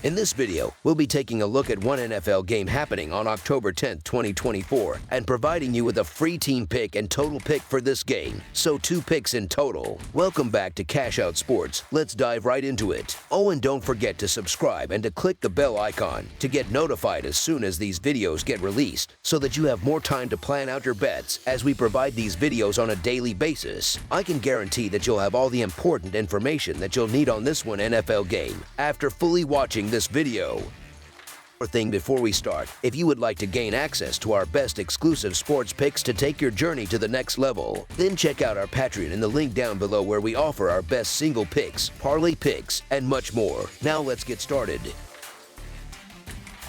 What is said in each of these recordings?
In this video, we'll be taking a look at one NFL game happening on October 10th, 2024, and providing you with a free team pick and total pick for this game, so 2 picks in total. Welcome back to Cash Out Sports. Let's dive right into it. Oh, and don't forget to subscribe and to click the bell icon to get notified as soon as these videos get released, so that you have more time to plan out your bets as we provide these videos on a daily basis. I can guarantee that you'll have all the important information that you'll need on this one NFL game after fully watching this video. One thing before we start, if you would like to gain access to our best exclusive sports picks to take your journey to the next level, then check out our Patreon in the link down below where we offer our best single picks, parlay picks, and much more. Now let's get started.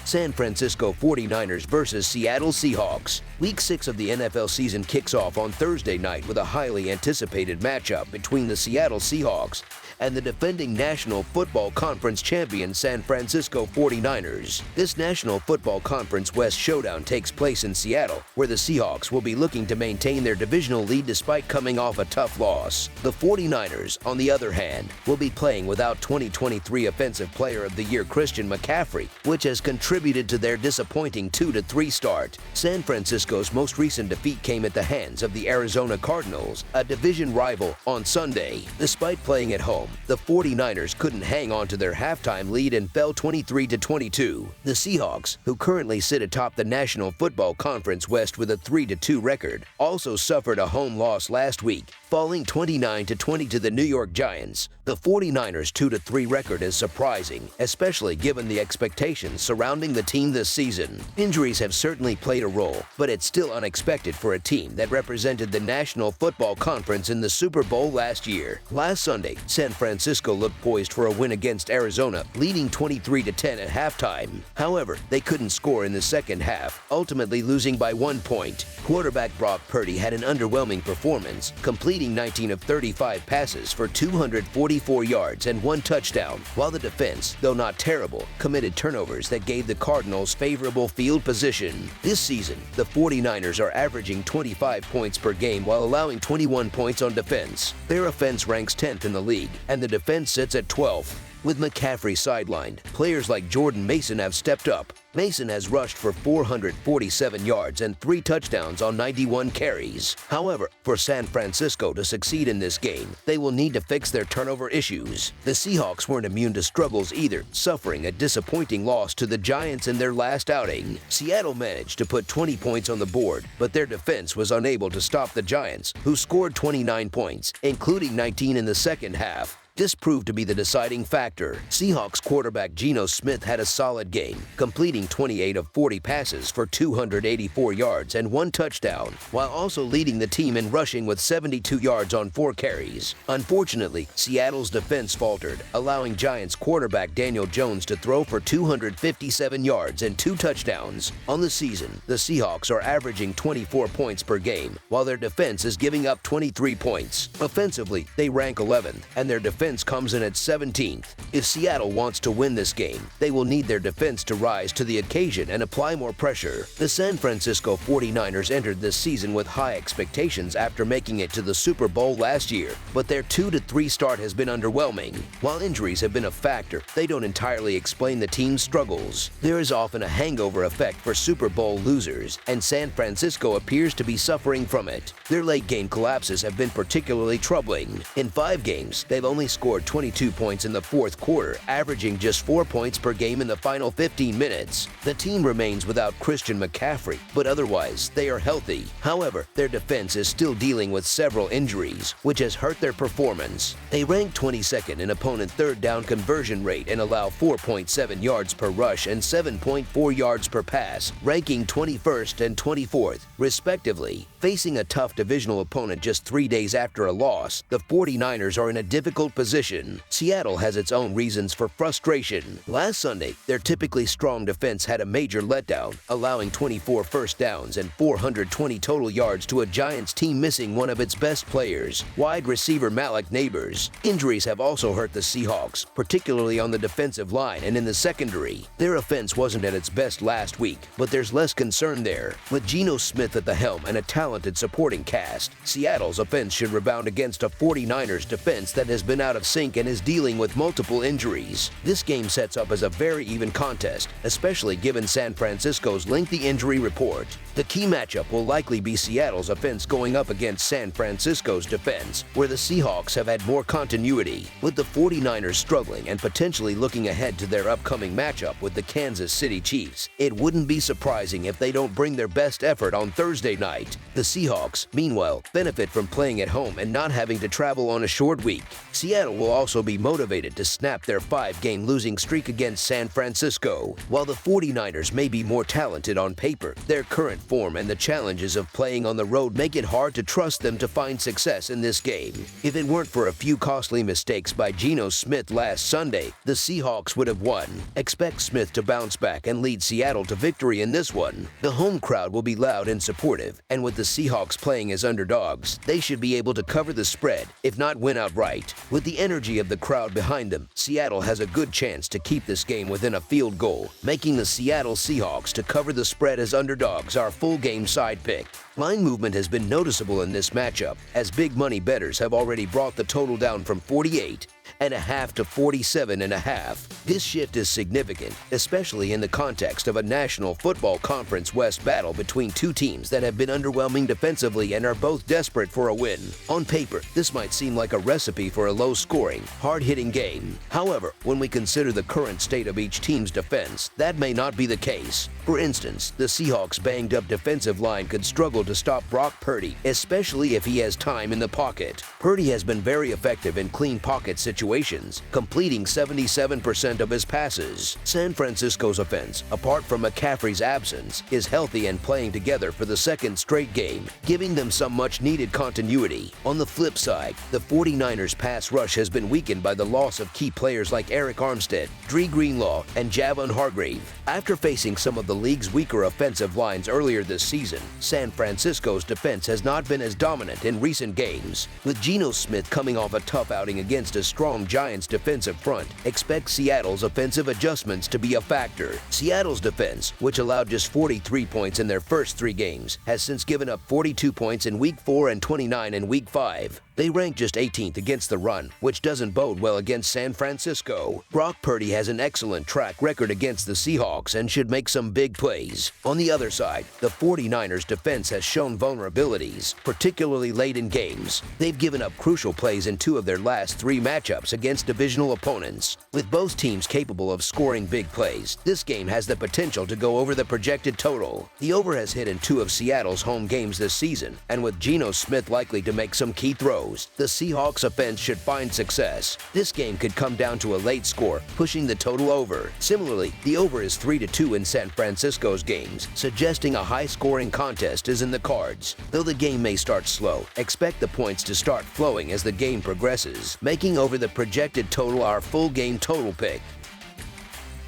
San Francisco 49ers versus Seattle Seahawks. Week 6 of the NFL season kicks off on Thursday night with a highly anticipated matchup between the Seattle Seahawks and the defending National Football Conference champion San Francisco 49ers. This National Football Conference West showdown takes place in Seattle, where the Seahawks will be looking to maintain their divisional lead despite coming off a tough loss. The 49ers, on the other hand, will be playing without 2023 Offensive Player of the Year Christian McCaffrey, which has contributed to their disappointing 2-3 start. San Francisco's most recent defeat came at the hands of the Arizona Cardinals, a division rival, on Sunday. Despite playing at home, the 49ers couldn't hang on to their halftime lead and fell 23-22. The Seahawks, who currently sit atop the National Football Conference West with a 3-2 record, also suffered a home loss last week, falling 29-20 to the New York Giants. The 49ers' 2-3 record is surprising, especially given the expectations surrounding the team this season. Injuries have certainly played a role, but it's still unexpected for a team that represented the National Football Conference in the Super Bowl last year. Last Sunday, San Francisco looked poised for a win against Arizona, leading 23-10 at halftime. However, they couldn't score in the second half, ultimately losing by 1 point. Quarterback Brock Purdy had an underwhelming performance, completing 19 of 35 passes for 244 yards and 1 touchdown, while the defense, though not terrible, committed turnovers that gave the Cardinals favorable field position. This season, the 49ers are averaging 25 points per game while allowing 21 points on defense. Their offense ranks 10th in the league, and the defense sits at 12th. With McCaffrey sidelined, players like Jordan Mason have stepped up. Mason has rushed for 447 yards and 3 touchdowns on 91 carries. However, for San Francisco to succeed in this game, they will need to fix their turnover issues. The Seahawks weren't immune to struggles either, suffering a disappointing loss to the Giants in their last outing. Seattle managed to put 20 points on the board, but their defense was unable to stop the Giants, who scored 29 points, including 19 in the second half. This proved to be the deciding factor. Seahawks quarterback Geno Smith had a solid game, completing 28 of 40 passes for 284 yards and 1 touchdown, while also leading the team in rushing with 72 yards on 4 carries. Unfortunately, Seattle's defense faltered, allowing Giants quarterback Daniel Jones to throw for 257 yards and 2 touchdowns. On the season, the Seahawks are averaging 24 points per game, while their defense is giving up 23 points. Offensively, they rank 11th, and their defense comes in at 17th. If Seattle wants to win this game, they will need their defense to rise to the occasion and apply more pressure. The San Francisco 49ers entered this season with high expectations after making it to the Super Bowl last year, but their 2-3 start has been underwhelming. While injuries have been a factor, they don't entirely explain the team's struggles. There is often a hangover effect for Super Bowl losers, and San Francisco appears to be suffering from it. Their late-game collapses have been particularly troubling. In 5 games, they've only scored 22 points in the fourth quarter, averaging just 4 points per game in the final 15 minutes. The team remains without Christian McCaffrey, but otherwise, they are healthy. However, their defense is still dealing with several injuries, which has hurt their performance. They rank 22nd in opponent third down conversion rate and allow 4.7 yards per rush and 7.4 yards per pass, ranking 21st and 24th, respectively. Facing a tough divisional opponent just 3 days after a loss, the 49ers are in a difficult position. Seattle has its own reasons for frustration. Last Sunday, their typically strong defense had a major letdown, allowing 24 first downs and 420 total yards to a Giants team missing one of its best players, wide receiver Malik Nabers. Injuries have also hurt the Seahawks, particularly on the defensive line and in the secondary. Their offense wasn't at its best last week, but there's less concern there. With Geno Smith at the helm and a talented supporting cast, Seattle's offense should rebound against a 49ers defense that has been out out of sync and is dealing with multiple injuries. This game sets up as a very even contest, especially given San Francisco's lengthy injury report. The key matchup will likely be Seattle's offense going up against San Francisco's defense, where the Seahawks have had more continuity, with the 49ers struggling and potentially looking ahead to their upcoming matchup with the Kansas City Chiefs. It wouldn't be surprising if they don't bring their best effort on Thursday night. The Seahawks, meanwhile, benefit from playing at home and not having to travel on a short week. Seattle will also be motivated to snap their 5-game losing streak against San Francisco. While the 49ers may be more talented on paper, their current form and the challenges of playing on the road make it hard to trust them to find success in this game. If it weren't for a few costly mistakes by Geno Smith last Sunday, the Seahawks would have won. Expect Smith to bounce back and lead Seattle to victory in this one. The home crowd will be loud and supportive, and with the Seahawks playing as underdogs, they should be able to cover the spread, if not win outright. With the energy of the crowd behind them, Seattle has a good chance to keep this game within a field goal, making the Seattle Seahawks to cover the spread as underdogs our full game side pick. Line movement has been noticeable in this matchup, as big money bettors have already brought the total down from 48.5 to 47.5. This shift is significant, especially in the context of a National Football Conference West battle between two teams that have been underwhelming defensively and are both desperate for a win. On paper, this might seem like a recipe for a low-scoring, hard-hitting game. However, when we consider the current state of each team's defense, that may not be the case. For instance, the Seahawks' banged-up defensive line could struggle to stop Brock Purdy, especially if he has time in the pocket. Purdy has been very effective in clean pocket situations, completing 77% of his passes. San Francisco's offense, apart from McCaffrey's absence, is healthy and playing together for the second straight game, giving them some much-needed continuity. On the flip side, the 49ers' pass rush has been weakened by the loss of key players like Eric Armstead, Dre Greenlaw, and Javon Hargrave. After facing some of the league's weaker offensive lines earlier this season, San Francisco's defense has not been as dominant in recent games. With Geno Smith coming off a tough outing against a strong Giants defensive front, expect Seattle's offensive adjustments to be a factor. Seattle's defense, which allowed just 43 points in their first 3 games, has since given up 42 points in Week 4 and 29 in Week 5. They rank just 18th against the run, which doesn't bode well against San Francisco. Brock Purdy has an excellent track record against the Seahawks and should make some big plays. On the other side, the 49ers defense has shown vulnerabilities, particularly late in games. They've given up crucial plays in 2 of their last 3 matchups against divisional opponents. With both teams capable of scoring big plays, this game has the potential to go over the projected total. The over has hit in 2 of Seattle's home games this season, and with Geno Smith likely to make some key throws, the Seahawks offense should find success. This game could come down to a late score, pushing the total over. Similarly, the over is 3-2 in San Francisco's games, suggesting a high-scoring contest is in the cards. Though the game may start slow, expect the points to start flowing as the game progresses, making over the projected total our full game total pick.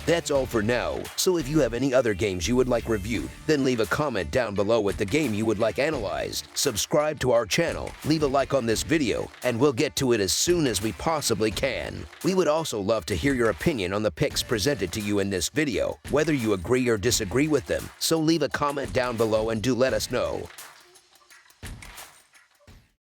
That's all for now, so if you have any other games you would like reviewed, then leave a comment down below with the game you would like analyzed. Subscribe to our channel, leave a like on this video, and we'll get to it as soon as we possibly can. We would also love to hear your opinion on the picks presented to you in this video, whether you agree or disagree with them, so leave a comment down below and do let us know.